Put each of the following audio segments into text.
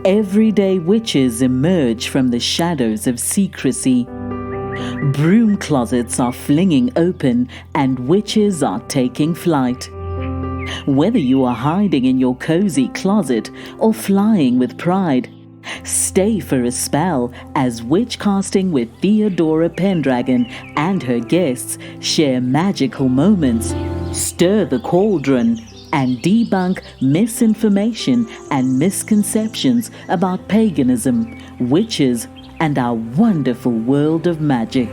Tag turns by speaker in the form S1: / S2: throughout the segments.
S1: everyday witches emerge from the shadows of secrecy. Broom closets are flinging open and witches are taking flight. Whether you are hiding in your cozy closet or flying with pride, stay for a spell as Witchcasting with Theodora Pendragon and her guests share magical moments, stir the cauldron, and debunk misinformation and misconceptions about paganism, witches, and our wonderful world of magic.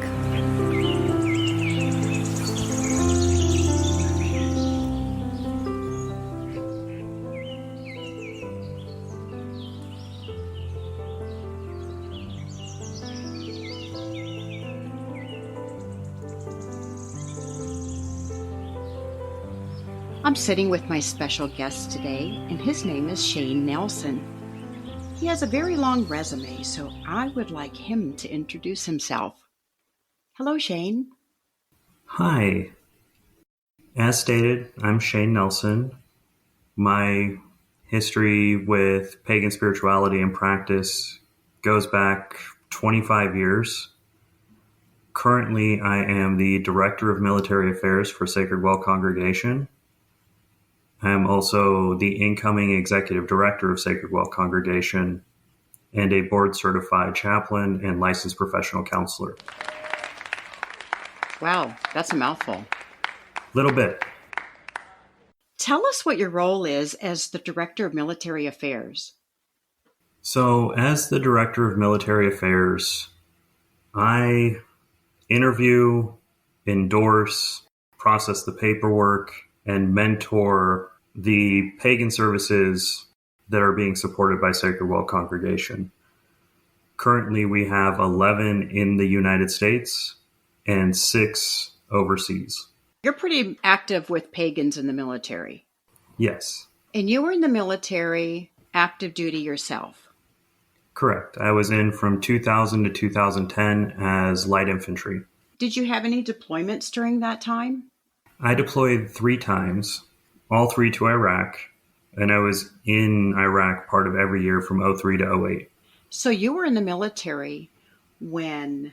S2: I'm sitting with my special guest today, and his name is Shane Nelson. He has a very long resume, so I would like him to introduce himself. Hello, Shane.
S3: Hi. As stated, I'm Shane Nelson. My history with pagan spirituality and practice goes back 25 years. Currently, I am the Director of Military Affairs for Sacred Well Congregation. I am also the incoming Executive Director of Sacred Well Congregation and a board-certified chaplain and licensed professional counselor.
S2: Wow, that's a mouthful.
S3: Little bit.
S2: Tell us what your role is as the Director of Military Affairs.
S3: So, as the Director of Military Affairs, I interview, endorse, process the paperwork, and mentor the pagan services that are being supported by Sacred Well Congregation. Currently, we have 11 in the United States and 6 overseas.
S2: You're pretty active with pagans in the military.
S3: Yes.
S2: And you were in the military, active duty yourself.
S3: Correct. I was in from 2000 to 2010 as light infantry.
S2: Did you have any deployments during that time?
S3: I deployed 3 times, all 3 to Iraq, and I was in Iraq part of every year from 03 to 08.
S2: So you were in the military when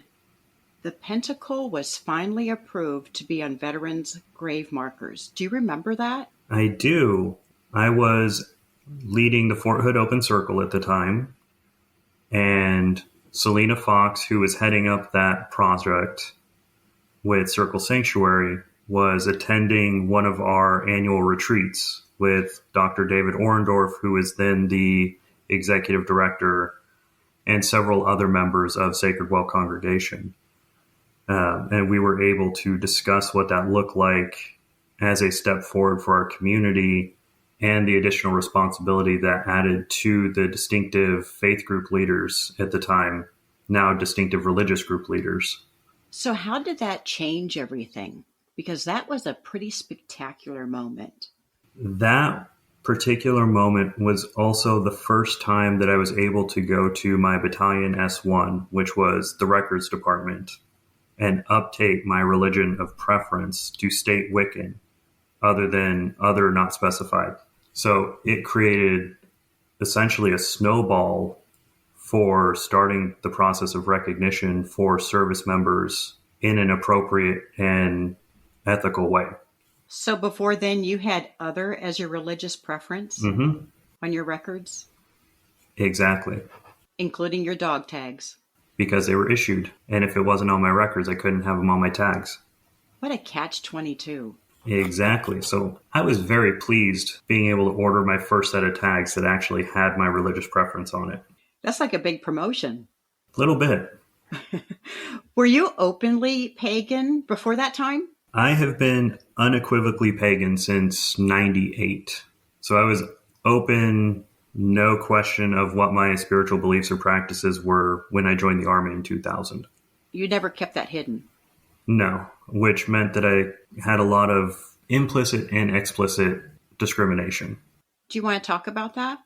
S2: the pentacle was finally approved to be on veterans' grave markers. Do you remember that?
S3: I do. I was leading the Fort Hood Open Circle at the time, and Selena Fox, who was heading up that project with Circle Sanctuary, was attending one of our annual retreats with Dr. David Orendorff, who is then the executive director, and several other members of Sacred Well Congregation. And we were able to discuss what that looked like as a step forward for our community and the additional responsibility that added to the distinctive faith group leaders at the time, now distinctive religious group leaders.
S2: So how did that change everything? Because that was a pretty spectacular moment.
S3: That particular moment was also the first time that I was able to go to my battalion S1, which was the records department, and update my religion of preference to state Wiccan, other than other not specified. So it created essentially a snowball for starting the process of recognition for service members in an appropriate and ethical way.
S2: So before then, you had other as your religious preference on your records?
S3: Exactly.
S2: Including your dog tags?
S3: Because they were issued. And if it wasn't on my records, I couldn't have them on my tags.
S2: What a catch-22.
S3: Exactly. So I was very pleased being able to order my first set of tags that actually had my religious preference on it.
S2: That's like a big promotion.
S3: A little bit.
S2: Were you openly pagan before that time?
S3: I have been unequivocally pagan since 98. So I was open, no question of what my spiritual beliefs or practices were when I joined the Army in 2000.
S2: You never kept that hidden?
S3: No, which meant that I had a lot of implicit and explicit discrimination.
S2: Do you want to talk about that?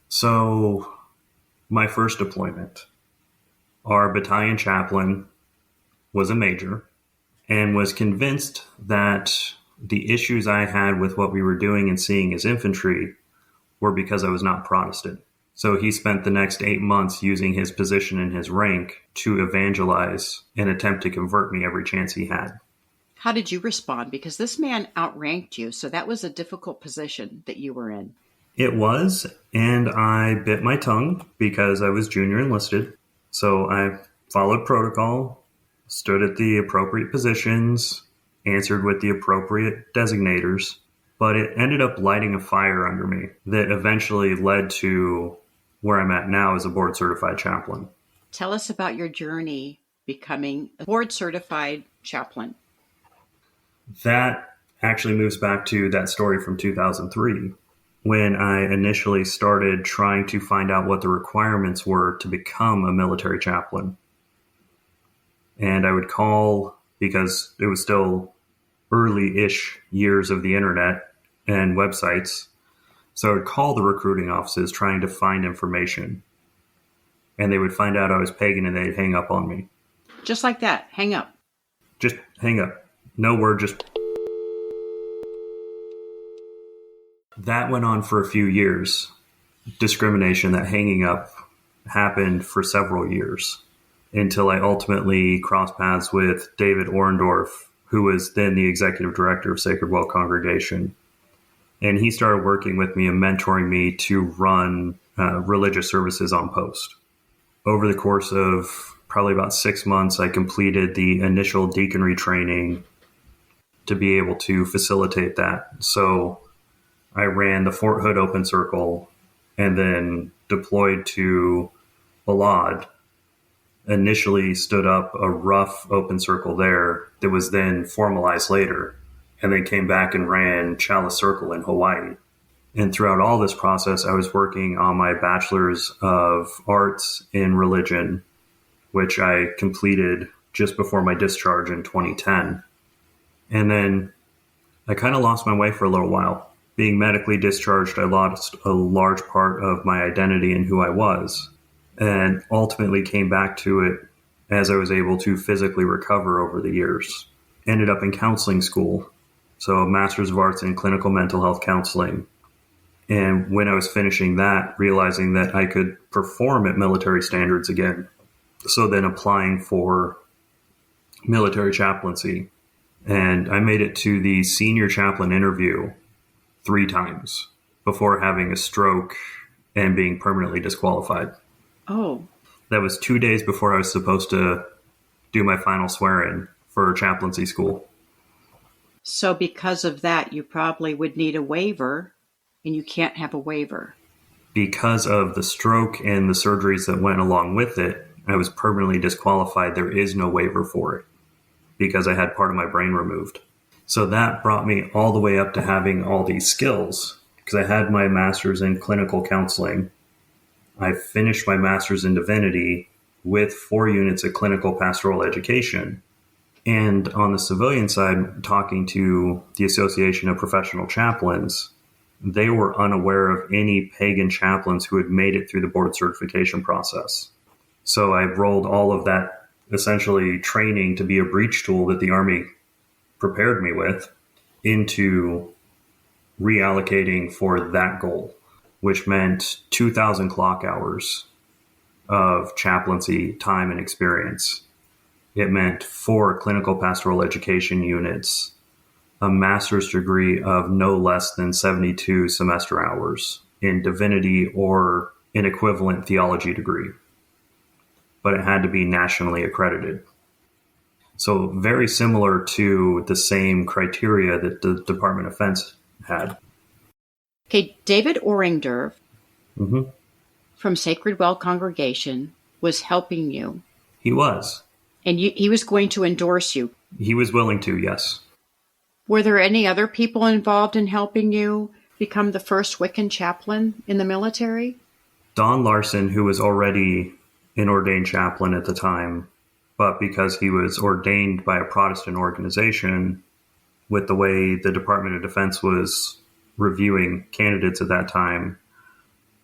S3: So my first deployment, our battalion chaplain was a major and was convinced that the issues I had with what we were doing and seeing as infantry were because I was not Protestant. So he spent the next 8 months using his position and his rank to evangelize and attempt to convert me every chance he had.
S2: How did you respond? Because this man outranked you, so that was a difficult position that you were in.
S3: It was, and I bit my tongue because I was junior enlisted. So I followed protocol, stood at the appropriate positions, answered with the appropriate designators, but it ended up lighting a fire under me that eventually led to where I'm at now as a board-certified chaplain.
S2: Tell us about your journey becoming a board-certified chaplain.
S3: That actually moves back to that story from 2003, when I initially started trying to find out what the requirements were to become a military chaplain. And I would call, because it was still early-ish years of the internet and websites, so I would call the recruiting offices trying to find information. And they would find out I was pagan and they'd hang up on me.
S2: Just like that, hang up.
S3: Just hang up. No word, just... That went on for a few years. Discrimination, that hanging up, happened for several years until I ultimately crossed paths with David Orendorff, who was then the executive director of Sacred Well Congregation. And he started working with me and mentoring me to run religious services on post. Over the course of probably about 6 months, I completed the initial deaconry training to be able to facilitate that. So I ran the Fort Hood Open Circle and then deployed to Balad. Initially stood up a rough open circle there that was then formalized later, and then came back and ran Chalice Circle in Hawaii. And throughout all this process, I was working on my Bachelor's of Arts in Religion, which I completed just before my discharge in 2010. And then I kind of lost my way for a little while. Being medically discharged, I lost a large part of my identity and who I was, and ultimately came back to it as I was able to physically recover over the years. Ended up in counseling school, so a Master's of Arts in Clinical Mental Health Counseling. And when I was finishing that, realizing that I could perform at military standards again. So then applying for military chaplaincy. And I made it to the senior chaplain interview 3 times before having a stroke and being permanently disqualified.
S2: Oh.
S3: That was 2 days before I was supposed to do my final swear-in for chaplaincy school.
S2: So because of that, you probably would need a waiver, and you can't have a waiver.
S3: Because of the stroke and the surgeries that went along with it, I was permanently disqualified. There is no waiver for it because I had part of my brain removed. So that brought me all the way up to having all these skills because I had my master's in clinical counseling. I finished my master's in divinity with 4 units of clinical pastoral education. And on the civilian side, talking to the Association of Professional Chaplains, they were unaware of any pagan chaplains who had made it through the board certification process. So I rolled all of that essentially training to be a breach tool that the Army prepared me with into reallocating for that goal, which meant 2,000 clock hours of chaplaincy time and experience. It meant 4 clinical pastoral education units, a master's degree of no less than 72 semester hours in divinity or an equivalent theology degree. But it had to be nationally accredited. So very similar to the same criteria that the Department of Defense had.
S2: Okay, David Orendorff from Sacred Well Congregation was helping you.
S3: He was.
S2: And he was going to endorse you.
S3: He was willing to, yes.
S2: Were there any other people involved in helping you become the first Wiccan chaplain in the military?
S3: Don Larson, who was already an ordained chaplain at the time, but because he was ordained by a Protestant organization, with the way the Department of Defense was reviewing candidates at that time,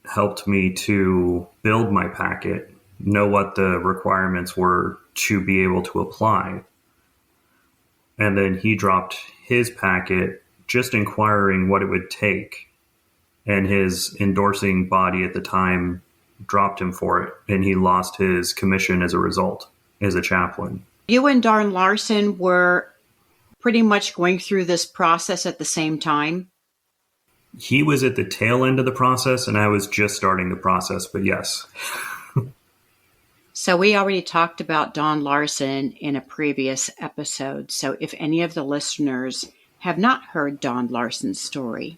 S3: helped me to build my packet, know what the requirements were to be able to apply. And then he dropped his packet just inquiring what it would take and his endorsing body at the time dropped him for it, and he lost his commission as a result as a chaplain.
S2: You and Don Larson were pretty much going through this process at the same time?
S3: He was at the tail end of the process, and I was just starting the process, but yes.
S2: So we already talked about Don Larson in a previous episode. So if any of the listeners have not heard Don Larson's story,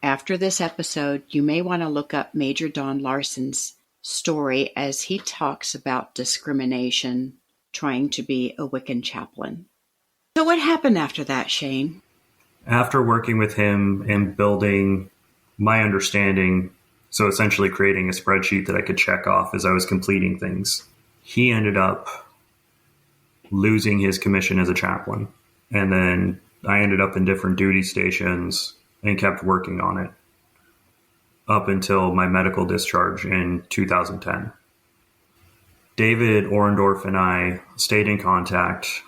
S2: after this episode, you may want to look up Major Don Larson's story as he talks about discrimination, trying to be a Wiccan chaplain. So what happened after that, Shane?
S3: After working with him and building my understanding, so essentially creating a spreadsheet that I could check off as I was completing things, he ended up losing his commission as a chaplain. And then I ended up in different duty stations and kept working on it up until my medical discharge in 2010. David Orendorf and I stayed in contact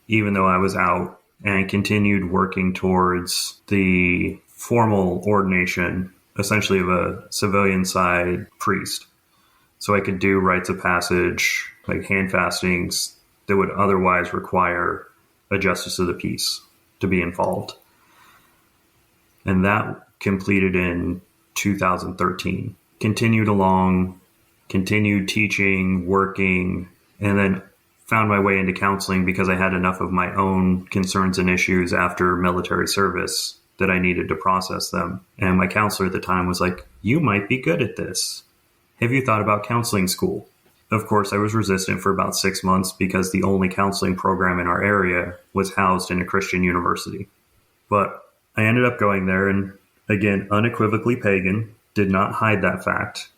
S3: even though I was out, and continued working towards the formal ordination, essentially of a civilian side priest. So I could do rites of passage, like hand fastings, that would otherwise require a justice of the peace to be involved. And that completed in 2013. Continued along, continued teaching, working, and then found my way into counseling because I had enough of my own concerns and issues after military service that I needed to process them. And my counselor at the time was like, "You might be good at this. Have you thought about counseling school?" Of course, I was resistant for about 6 months because the only counseling program in our area was housed in a Christian university. But I ended up going there, and again, unequivocally pagan, did not hide that fact.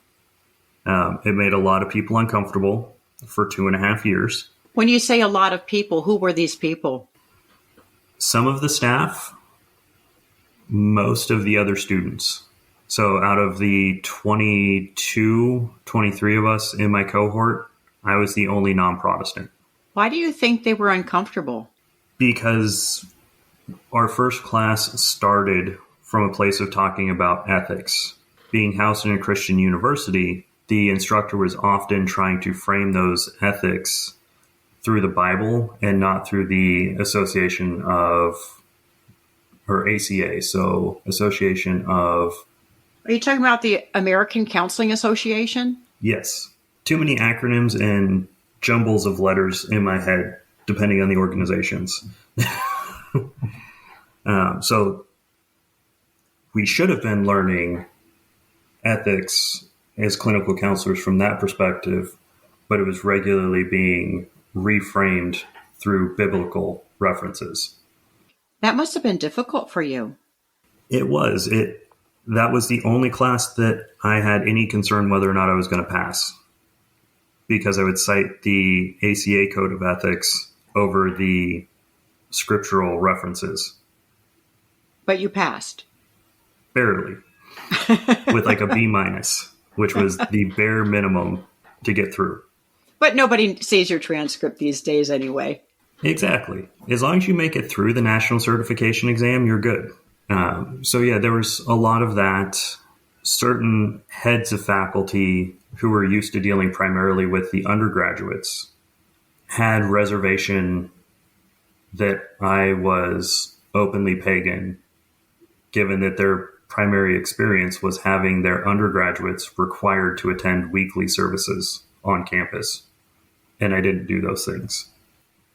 S3: It made a lot of people uncomfortable for 2.5 years.
S2: When you say a lot of people, who were these people?
S3: Some of the staff, most of the other students. So out of the 23 of us in my cohort, I was the only non-Protestant.
S2: Why do you think they were uncomfortable?
S3: Because our first class started from a place of talking about ethics. Being housed in a Christian university, the instructor was often trying to frame those ethics through the Bible and not through the association of, or ACA, so Association of...
S2: Are you talking about the American Counseling Association?
S3: Yes. Too many acronyms and jumbles of letters in my head, depending on the organizations. So we should have been learning ethics as clinical counselors from that perspective, but it was regularly being reframed through biblical references.
S2: That must have been difficult for you.
S3: It was. That was the only class that I had any concern whether or not I was going to pass, because I would cite the ACA Code of Ethics over the scriptural references.
S2: But you passed.
S3: Barely. With like a B-, which was the bare minimum to get through.
S2: But nobody sees your transcript these days anyway.
S3: Exactly. As long as you make it through the national certification exam, you're good. So yeah, there was a lot of that. Certain heads of faculty who were used to dealing primarily with the undergraduates had reservation that I was openly pagan, given that their primary experience was having their undergraduates required to attend weekly services on campus. And I didn't do those things.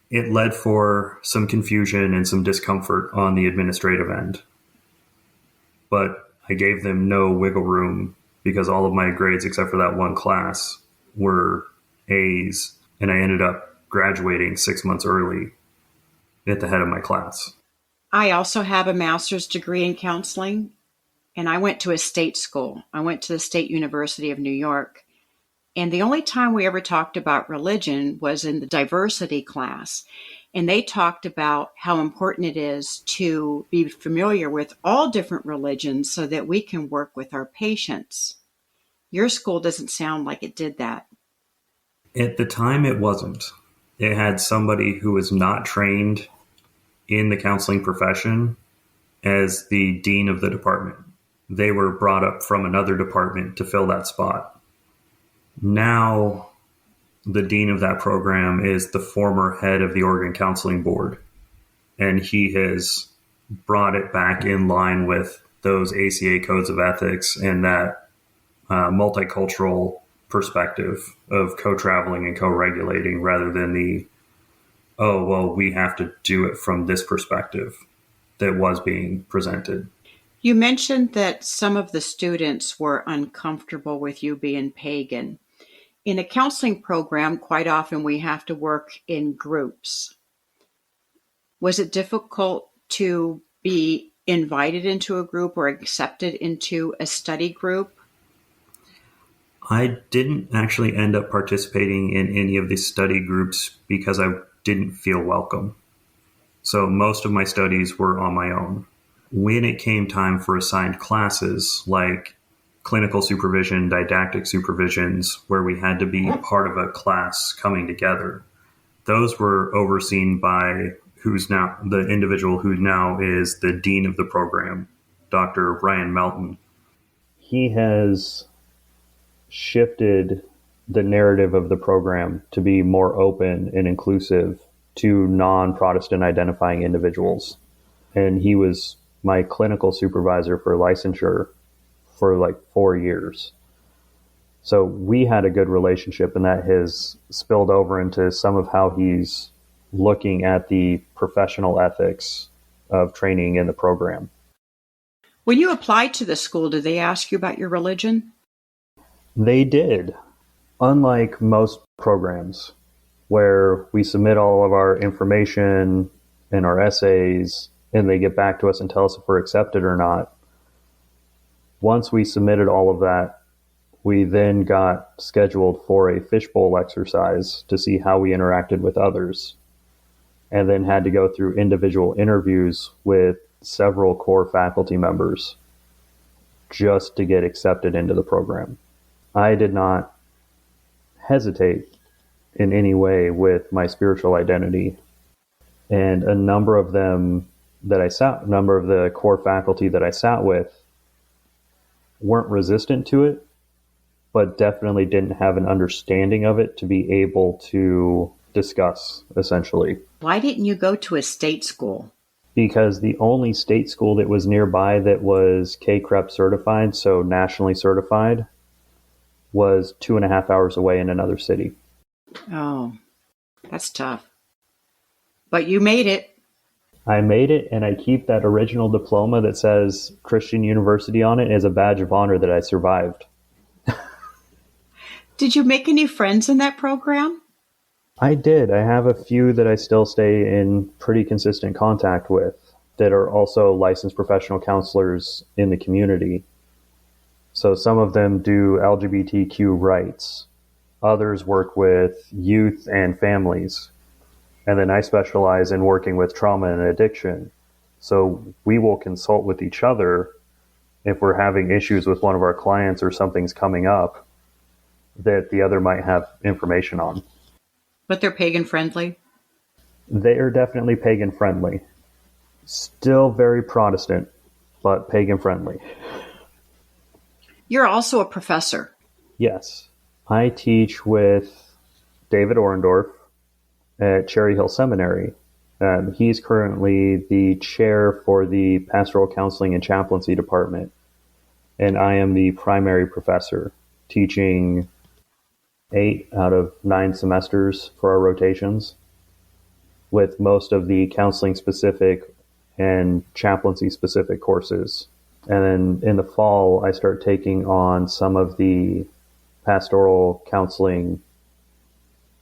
S3: It led for some confusion and some discomfort on the administrative end. But I gave them no wiggle room because all of my grades, except for that one class, were A's. And I ended up graduating 6 months early at the head of my class.
S2: I also have a master's degree in counseling, and I went to a state school. I went to the State University of New York. And the only time we ever talked about religion was in the diversity class. And they talked about how important it is to be familiar with all different religions so that we can work with our patients. Your school doesn't sound like it did that.
S3: At the time, it wasn't. It had somebody who was not trained in the counseling profession as the dean of the department. They were brought up from another department to fill that spot. Now, the dean of that program is the former head of the Oregon Counseling Board, and he has brought it back in line with those ACA codes of ethics and that multicultural perspective of co-traveling and co-regulating rather than we have to do it from this perspective that was being presented.
S2: You mentioned that some of the students were uncomfortable with you being pagan. In a counseling program, quite often we have to work in groups. Was it difficult to be invited into a group or accepted into a study group?
S3: I didn't actually end up participating in any of the study groups because I didn't feel welcome. So most of my studies were on my own. When it came time for assigned classes like clinical supervision, didactic supervisions, where we had to be part of a class coming together, those were overseen by who's now the individual who now is the dean of the program, Dr. Ryan Melton. He has shifted the narrative of the program to be more open and inclusive to non-Protestant identifying individuals. And he was my clinical supervisor for licensure for like 4 years. So we had a good relationship, and that has spilled over into some of how he's looking at the professional ethics of training in the program.
S2: When you applied to the school, did they ask you about your religion?
S3: They did. Unlike most programs where we submit all of our information and our essays and they get back to us and tell us if we're accepted or not. Once we submitted all of that, we then got scheduled for a fishbowl exercise to see how we interacted with others, and then had to go through individual interviews with several core faculty members just to get accepted into the program. I did not hesitate in any way with my spiritual identity, and a number of the core faculty that I sat with weren't resistant to it, but definitely didn't have an understanding of it to be able to discuss, essentially.
S2: Why didn't you go to a state school?
S3: Because the only state school that was nearby that was KCREP certified, so nationally certified, was 2.5 hours away in another city.
S2: Oh, that's tough. But you made it.
S3: I made it, and I keep that original diploma that says Christian University on it as a badge of honor that I survived.
S2: Did you make any friends in that program?
S3: I did. I have a few that I still stay in pretty consistent contact with that are also licensed professional counselors in the community. So some of them do LGBTQ rights. Others work with youth and families. And then I specialize in working with trauma and addiction. So we will consult with each other if we're having issues with one of our clients or something's coming up that the other might have information on.
S2: But they're pagan friendly?
S3: They are definitely pagan friendly. Still very Protestant, but pagan friendly.
S2: You're also a professor.
S3: Yes. I teach with David Orendorff at Cherry Hill Seminary. He's currently the chair for the Pastoral Counseling and Chaplaincy Department, and I am the primary professor, teaching 8 out of 9 semesters for our rotations, with most of the counseling specific and chaplaincy specific courses. And then in the fall, I start taking on some of the pastoral counseling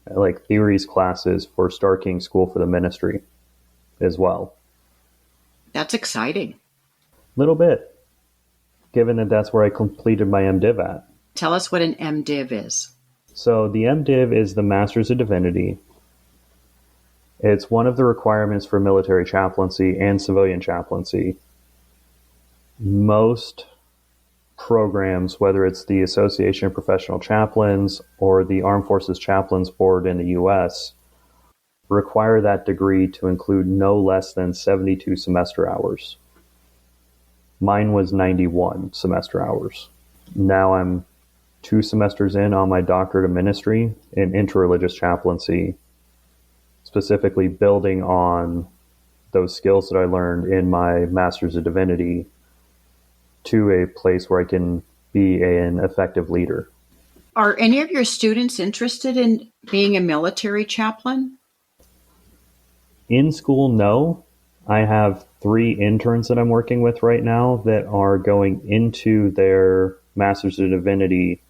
S3: like theories classes for Star King School for the Ministry as well.
S2: That's exciting.
S3: Little bit, given that that's where I completed my MDiv at.
S2: Tell us what an MDiv is.
S3: So the MDiv is the Master's of Divinity. It's one of the requirements for military chaplaincy and civilian chaplaincy. Most programs, whether it's the Association of Professional Chaplains or the Armed Forces Chaplains Board in the U.S., require that degree to include no less than 72 semester hours. Mine was 91 semester hours. Now I'm 2 semesters in on my doctorate of ministry in interreligious chaplaincy, specifically building on those skills that I learned in my Master's of Divinity to a place where I can be an effective leader.
S2: Are any of your students interested in being a military chaplain?
S3: In school, no. I have 3 interns that I'm working with right now that are going into their Master's of Divinity,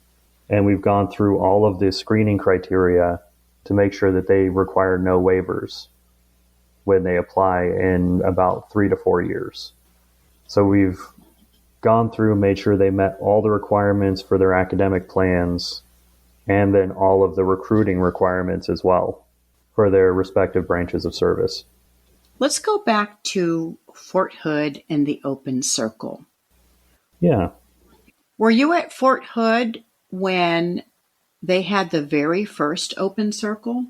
S3: and we've gone through all of the screening criteria to make sure that they require no waivers when they apply in about 3 to 4 years. So we've gone through and made sure they met all the requirements for their academic plans and then all of the recruiting requirements as well for their respective branches of service.
S2: Let's go back to Fort Hood and the Open Circle.
S3: Yeah.
S2: Were you at Fort Hood when they had the very first Open Circle?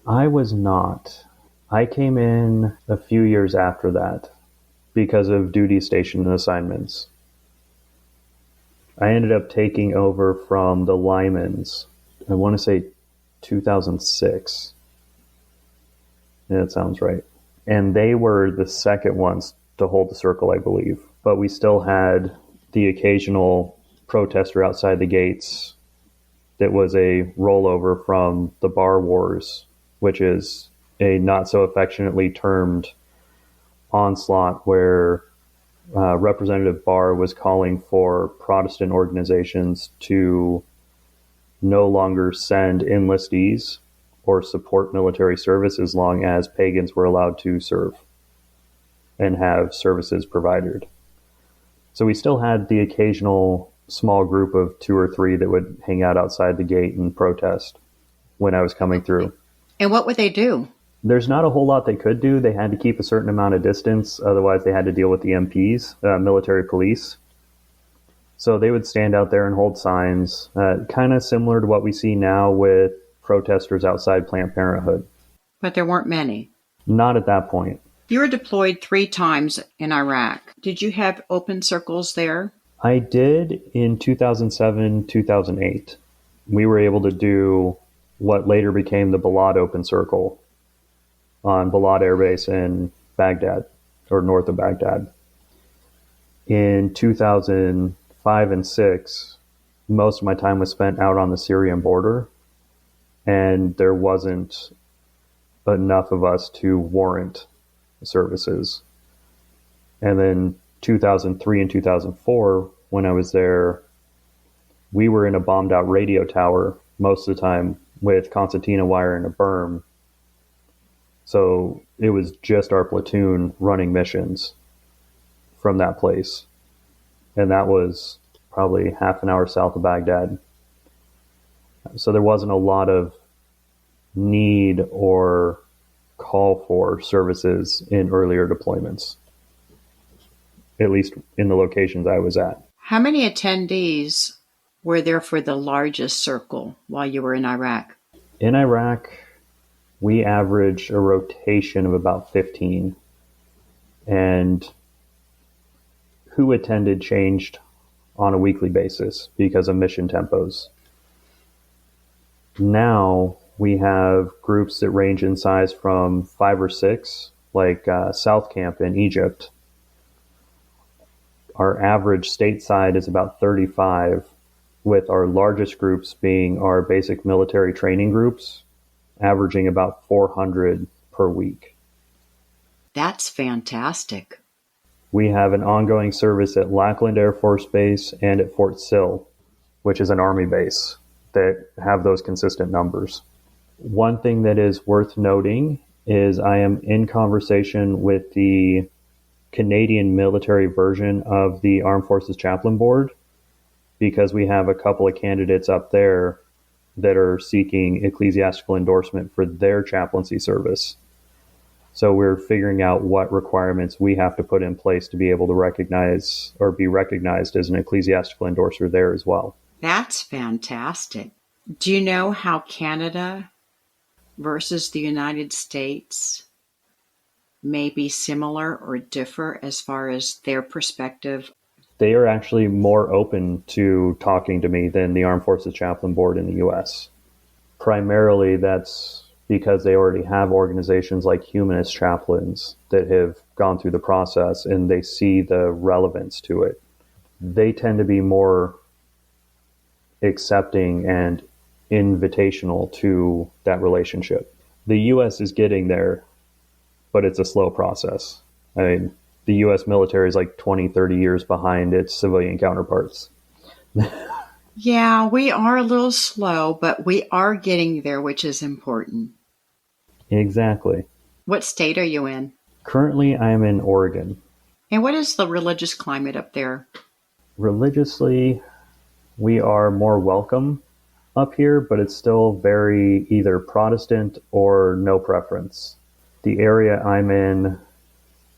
S3: I was not. I came in a few years after that because of duty station assignments. I ended up taking over from the Lymans, I want to say 2006. Yeah, that sounds right. And they were the second ones to hold the circle, I believe. But we still had the occasional protester outside the gates that was a rollover from the Bar Wars, which is a not so affectionately termed onslaught where Representative Barr was calling for Protestant organizations to no longer send enlistees or support military service as long as pagans were allowed to serve and have services provided. So we still had the occasional small group of 2 or 3 that would hang out outside the gate and protest when I was coming through.
S2: And what would they do?
S3: There's not a whole lot they could do. They had to keep a certain amount of distance. Otherwise, they had to deal with the MPs, military police. So they would stand out there and hold signs, kind of similar to what we see now with protesters outside Planned Parenthood.
S2: But there weren't many.
S3: Not at that point.
S2: You were deployed 3 times in Iraq. Did you have open circles there?
S3: I did in 2007, 2008. We were able to do what later became the Balad Open Circle on Balad Air Base in Baghdad, or north of Baghdad. In 2005 and 6, most of my time was spent out on the Syrian border, and there wasn't enough of us to warrant services. And then 2003 and 2004, when I was there, we were in a bombed out radio tower most of the time with concertina wire and a berm. So it was just our platoon running missions from that place. And that was probably half an hour south of Baghdad. So there wasn't a lot of need or call for services in earlier deployments, at least in the locations I was at.
S2: How many attendees were there for the largest circle while you were in Iraq?
S3: In Iraq, we averaged a rotation of about 15. And who attended changed on a weekly basis because of mission tempos. Now we have groups that range in size from 5 or 6, like South Camp in Egypt. Our average stateside is about 35, with our largest groups being our basic military training groups, averaging about 400 per week.
S2: That's fantastic.
S3: We have an ongoing service at Lackland Air Force Base and at Fort Sill, which is an Army base, that have those consistent numbers. One thing that is worth noting is I am in conversation with the Canadian military version of the Armed Forces Chaplain Board, because we have a couple of candidates up there that are seeking ecclesiastical endorsement for their chaplaincy service. So we're figuring out what requirements we have to put in place to be able to recognize or be recognized as an ecclesiastical endorser there as well.
S2: That's fantastic. Do you know how Canada versus the United States may be similar or differ as far as their perspective
S3: They are actually more open to talking to me than the Armed Forces Chaplain Board in the U.S. Primarily, that's because they already have organizations like humanist chaplains that have gone through the process and they see the relevance to it. They tend to be more accepting and invitational to that relationship. The U.S. is getting there, but it's a slow process. I mean, the U.S. military is like 20, 30 years behind its civilian counterparts.
S2: Yeah, we are a little slow, but we are getting there, which is important.
S3: Exactly.
S2: What state are you in?
S3: Currently, I am in Oregon.
S2: And what is the religious climate up there?
S3: Religiously, we are more welcome up here, but it's still very either Protestant or no preference. The area I'm in,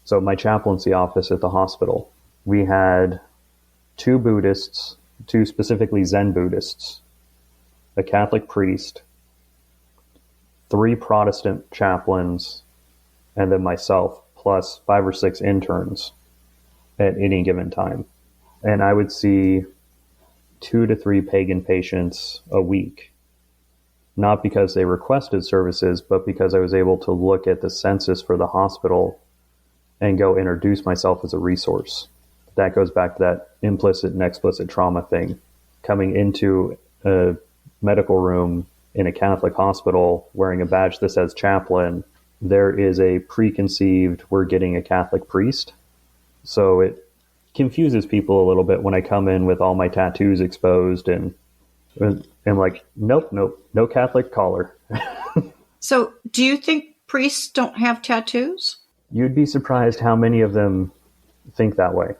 S3: so my chaplaincy office at the hospital, we had 2 Buddhists, 2 specifically Zen Buddhists, a Catholic priest, 3 Protestant chaplains, and then myself, plus 5 or 6 interns at any given time. And I would see 2 to 3 pagan patients a week, not because they requested services, but because I was able to look at the census for the hospital and go introduce myself as a resource. That goes back to that implicit and explicit trauma thing. Coming into a medical room in a Catholic hospital wearing a badge that says chaplain, there is a preconceived, we're getting a Catholic priest. So it confuses people a little bit when I come in with all my tattoos exposed and I'm like, nope, no Catholic collar.
S2: So, do you think priests don't have tattoos?
S3: You'd be surprised how many of them think that way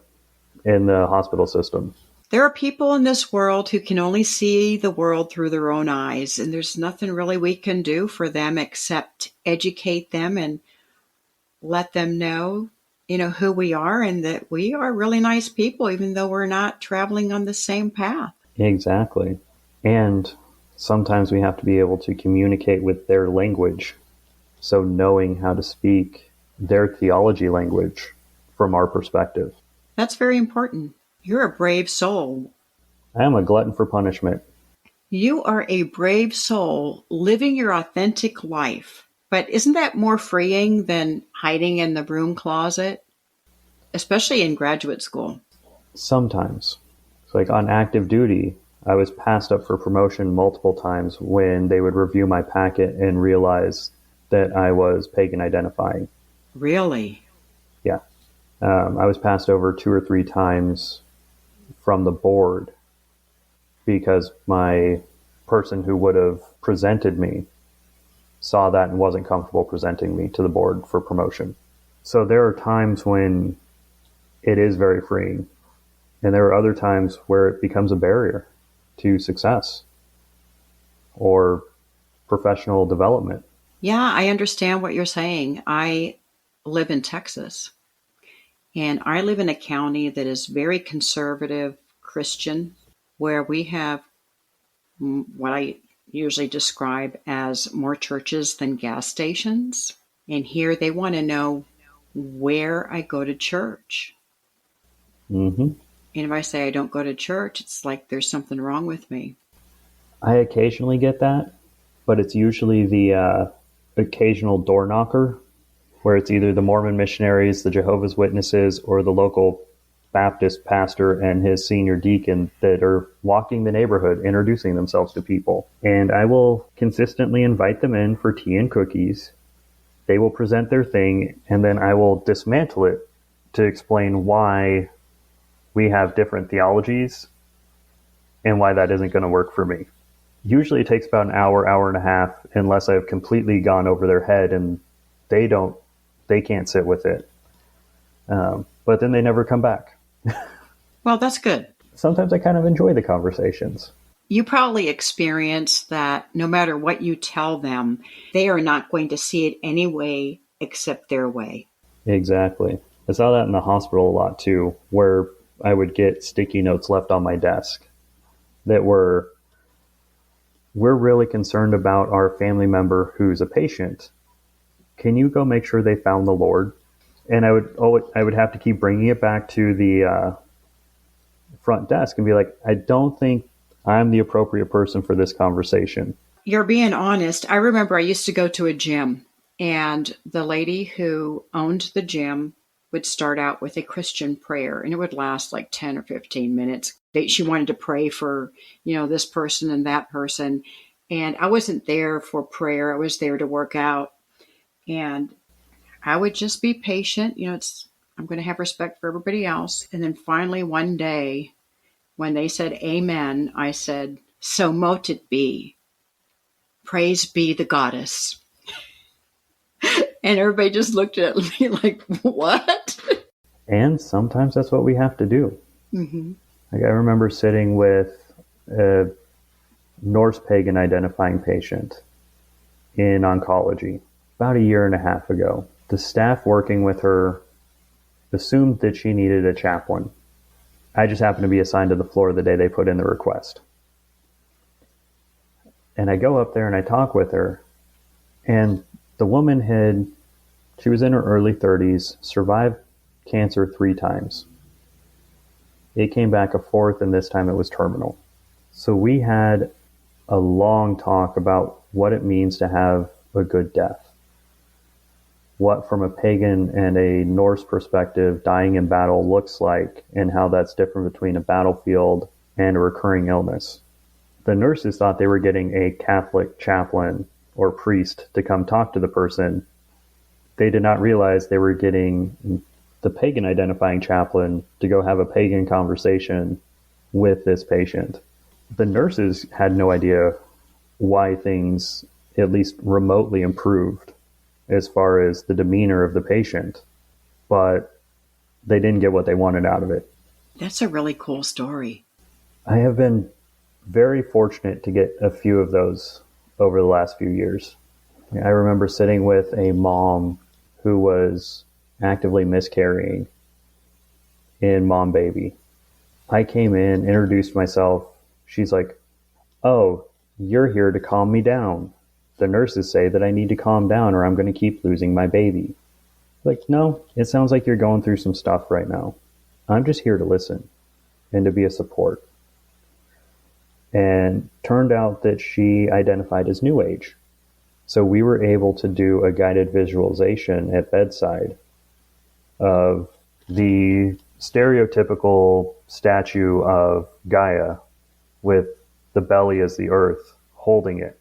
S3: in the hospital system.
S2: There are people in this world who can only see the world through their own eyes, and there's nothing really we can do for them except educate them and let them know, who we are and that we are really nice people, even though we're not traveling on the same path.
S3: Exactly. And sometimes we have to be able to communicate with their language. So knowing how to speak their theology language from our perspective.
S2: That's very important. You're a brave soul.
S3: I am a glutton for punishment.
S2: You are a brave soul living your authentic life. But isn't that more freeing than hiding in the broom closet? Especially in graduate school.
S3: Sometimes. It's like on active duty, I was passed up for promotion multiple times when they would review my packet and realize that I was pagan identifying.
S2: Really?
S3: Yeah. I was passed over 2 or 3 times from the board because my person who would have presented me saw that and wasn't comfortable presenting me to the board for promotion. So there are times when it is very freeing, and there are other times where it becomes a barrier to success or professional development.
S2: Yeah, I understand what you're saying. I live in Texas, and I live in a county that is very conservative Christian, where we have what I usually describe as more churches than gas stations. And here they want to know where I go to church.
S3: Mm-hmm.
S2: And if I say I don't go to church, it's like there's something wrong with me.
S3: I occasionally get that, but it's usually the occasional door knocker, where it's either the Mormon missionaries, the Jehovah's Witnesses, or the local Baptist pastor and his senior deacon that are walking the neighborhood, introducing themselves to people. And I will consistently invite them in for tea and cookies. They will present their thing, and then I will dismantle it to explain why we have different theologies and why that isn't going to work for me. Usually it takes about an hour, hour and a half, unless I've completely gone over their head and they can't sit with it. But then they never come back.
S2: Well, that's good.
S3: Sometimes I kind of enjoy the conversations.
S2: You probably experience that no matter what you tell them, they are not going to see it any way except their way.
S3: Exactly. I saw that in the hospital a lot too, where I would get sticky notes left on my desk that we're really concerned about our family member who's a patient. Can you go make sure they found the Lord? And I would have to keep bringing it back to front desk and be like, I don't think I'm the appropriate person for this conversation.
S2: You're being honest. I remember I used to go to a gym, and the lady who owned the gym would start out with a Christian prayer, and it would last like 10 or 15 minutes. She wanted to pray for, this person and that person. And I wasn't there for prayer. I was there to work out. And I would just be patient. I'm going to have respect for everybody else. And then finally one day when they said amen, I said, so mote it be. Praise be the goddess. And everybody just looked at me like, what?
S3: And sometimes that's what we have to do.
S2: Mm-hmm.
S3: Like I remember sitting with a Norse pagan identifying patient in oncology about 1.5 years ago. The staff working with her assumed that she needed a chaplain. I just happened to be assigned to the floor the day they put in the request. And I go up there and I talk with her, and the woman she was in her early 30s, survived cancer 3 times. It came back a 4th, and this time it was terminal. So we had a long talk about what it means to have a good death. What, from a pagan and a Norse perspective, dying in battle looks like, and how that's different between a battlefield and a recurring illness. The nurses thought they were getting a Catholic chaplain or priest to come talk to the person. They did not realize they were getting the pagan identifying chaplain to go have a pagan conversation with this patient. The nurses had no idea why things at least remotely improved as far as the demeanor of the patient, but they didn't get what they wanted out of it.
S2: That's a really cool story.
S3: I have been very fortunate to get a few of those over the last few years. I remember sitting with a mom who was actively miscarrying in Mom Baby. I came in, introduced myself. She's like, oh, you're here to calm me down. The nurses say that I need to calm down or I'm going to keep losing my baby. Like, no, it sounds like you're going through some stuff right now. I'm just here to listen and to be a support. And turned out that she identified as New Age. So we were able to do a guided visualization at bedside of the stereotypical statue of Gaia with the belly as the earth, holding it,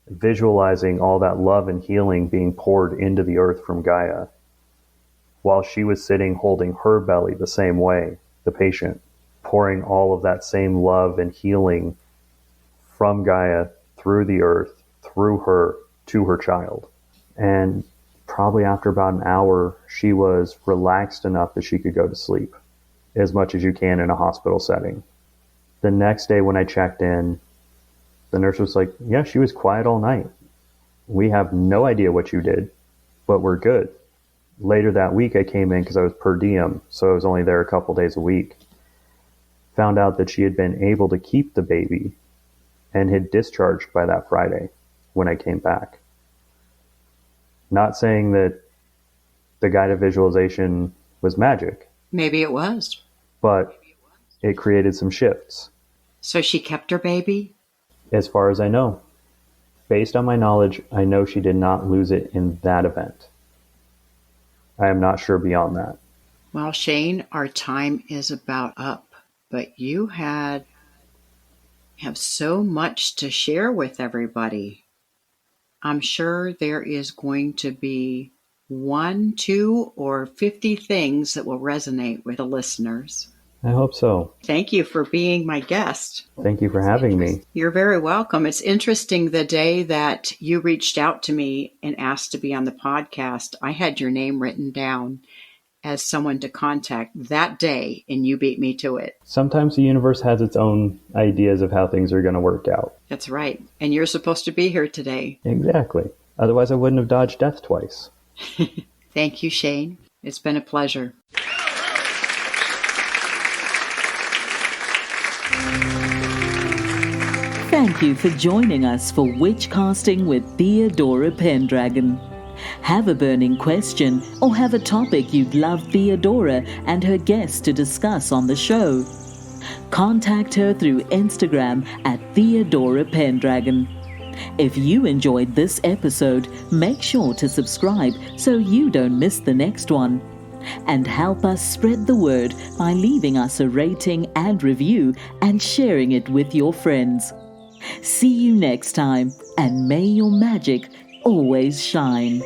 S3: visualizing all that love and healing being poured into the earth from Gaia, while she was sitting holding her belly the same way, the patient, pouring all of that same love and healing from Gaia through the earth, through her, to her child. And probably after about an hour, she was relaxed enough that she could go to sleep, as much as you can in a hospital setting. The next day when I checked in, the nurse was like, yeah, she was quiet all night. We have no idea what you did, but we're good. Later that week, I came in because I was per diem, so I was only there a couple days a week. Found out that she had been able to keep the baby and had discharged by that Friday when I came back. Not saying that the guided visualization was magic.
S2: Maybe it was.
S3: But it created some shifts.
S2: So she kept her baby?
S3: As far as I know. Based on my knowledge, I know she did not lose it in that event. I am not sure beyond that.
S2: Well, Shane, our time is about up. But you have so much to share with everybody. I'm sure there is going to be 1, 2, or 50 things that will resonate with the listeners.
S3: I hope so.
S2: Thank you for being my guest.
S3: Thank you for having me.
S2: You're very welcome. It's interesting, the day that you reached out to me and asked to be on the podcast, I had your name written down as someone to contact that day, and you beat me to it.
S3: Sometimes the universe has its own ideas of how things are going to work out.
S2: That's right. And you're supposed to be here today.
S3: Exactly. Otherwise, I wouldn't have dodged death twice.
S2: Thank you, Shane. It's been a pleasure.
S1: Thank you for joining us for Witchcasting with Theodora Pendragon. Have a burning question or have a topic you'd love Theodora and her guests to discuss on the show? Contact her through Instagram at Theodora Pendragon. If you enjoyed this episode, make sure to subscribe so you don't miss the next one. And help us spread the word by leaving us a rating and review and sharing it with your friends. See you next time, and may your magic always shine.